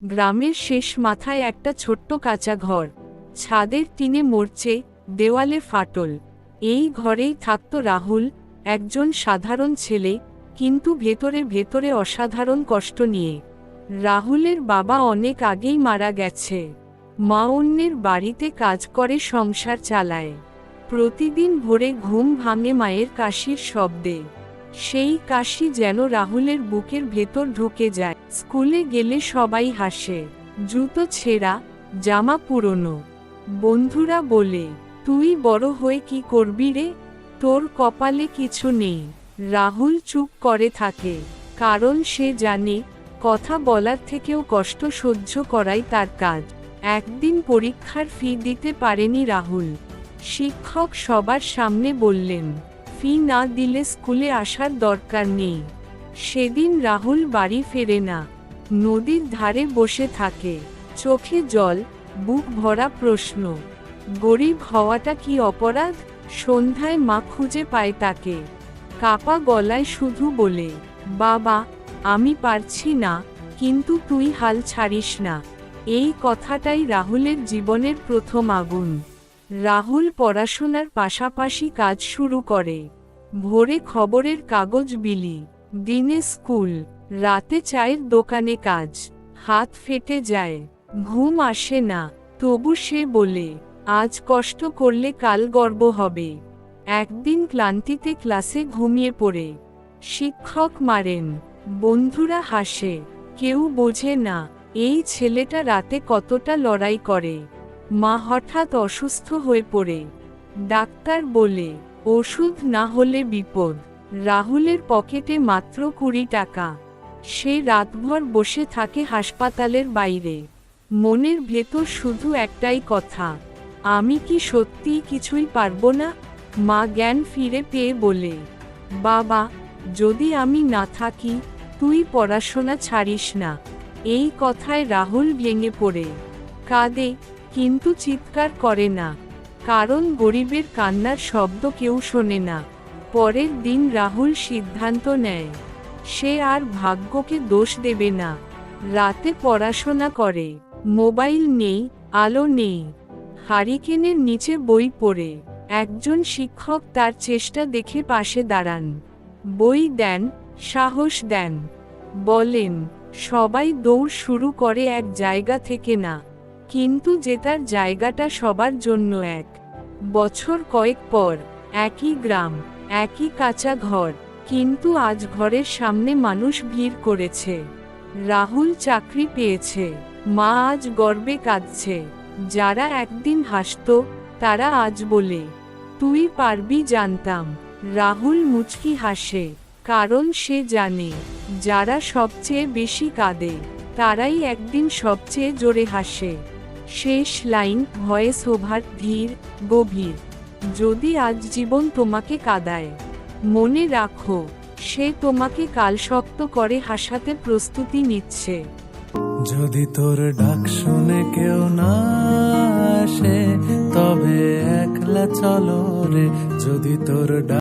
গ্রামের শেষ মাথায় একটা ছোট্ট কাঁচা ঘর, ছাদের টিনে মরচে, দেওয়ালে ফাটল। এই ঘরেই থাকত রাহুল, একজন সাধারণ ছেলে, কিন্তু ভেতরে ভেতরে অসাধারণ কষ্ট নিয়ে। রাহুলের বাবা অনেক আগেই মারা গেছে। মা অন্যের বাড়িতে কাজ করে সংসার চালায়। প্রতিদিন ভোরে ঘুম ভাঙে মায়ের কাশির শব্দে। সেই কাশি যেন রাহুলের বুকের ভেতর ঢুকে যায়। স্কুলে গেলে সবাই হাসে, জুতো ছেঁড়া, জামা পুরনো। বন্ধুরা বলে, তুই বড় হয়ে কি করবি রে, তোর কপালে কিছু নেই। রাহুল চুপ করে থাকে, কারণ সে জানে কথা বলার থেকেও কষ্ট সহ্য করাই তার কাজ। একদিন পরীক্ষার ফি দিতে পারেনি রাহুল। শিক্ষক সবার সামনে বললেন, ফি না দিলে স্কুলে আসার দরকার নেই। সেদিন রাহুল বাড়ি ফেরে না, নদীর ধারে বসে থাকে, চোখে জল, বুক ভরা প্রশ্ন। গরিব হওয়াটা কি অপরাধ? সন্ধ্যায় মা খুঁজে পায় তাকে, কাপা গলায় শুধু বলে, বাবা, আমি পারছি না, কিন্তু তুই হাল ছাড়িস না। এই কথাটাই রাহুলের জীবনের প্রথম আগুন। রাহুল পড়াশোনার পাশাপাশি কাজ শুরু করে। ভোরে খবরের কাগজ বিলি, দিনে স্কুল, রাতে চায়ের দোকানে কাজ। হাত ফেটে যায়, ঘুম আসে না, তবু সে বলে, আজ কষ্ট করলে কাল গর্ব হবে। একদিন ক্লান্তিতে ক্লাসে ঘুমিয়ে পড়ে, শিক্ষক মারেন, বন্ধুরা হাসে, কেউ বোঝে না এই ছেলেটা রাতে কতটা লড়াই করে। মা হঠাৎ অসুস্থ হয়ে পড়ে, ডাক্তার বলে, ওষুধ না হলে বিপদ। রাহুলের পকেটে মাত্র 20 টাকা। সে রাতভর বসে থাকে হাসপাতালের বাইরে। মনের ভেতর শুধু একটাই কথা, আমি কি সত্যিই কিছুই পারবো না? মা জ্ঞান ফিরে পেয়ে বলে, বাবা, যদি আমি না থাকি, তুই পড়াশোনা ছাড়িস না। এই কথায় রাহুল ভেঙে পড়ে কাঁদে, কিন্তু চিৎকার করে না, কারণ গরিবের কান্নার শব্দ কেউ শোনে না। পরের দিন রাহুল সিদ্ধান্ত নেয়, সে আর ভাগ্যকে দোষ দেবে না। রাতে পড়াশোনা করে, মোবাইল নেই, আলো নেই, হারিকেনের নিচে বই পড়ে। একজন শিক্ষক তার চেষ্টা দেখে পাশে দাঁড়ান, বই দেন, সাহস দেন, বলেন, সবাই দৌড় শুরু করে এক জায়গা থেকে না, কিন্তু জেতার জায়গাটা সবার জন্য এক। বছর কয়েক পর, একই গ্রাম, একই কাঁচা ঘর, কিন্তু আজ ঘরের সামনে মানুষ ভিড় করেছে। রাহুল চাকরি পেয়েছে, মা আজ গর্বে কাঁদছে। যারা একদিন হাসত, তারা আজ বলে, তুই পারবি জানতাম। রাহুল মুচকি হাসে, কারণ সে জানে, যারা সবচেয়ে বেশি কাঁদে, তারাই একদিন সবচেয়ে জোরে হাসে। শেষ লাইন, ভয়েস ওভার, ধীর, গভীর। যদি আজ জীবন তোমাকে কাঁদায়, মনে রাখো, সে তোমাকে কাল শক্ত করে হাসাতে প্রস্তুতি নিচ্ছে। যদি তোর ডাক শুনে কেউ না আসে, তবে একলা চলো রে। যদি তোর ডাক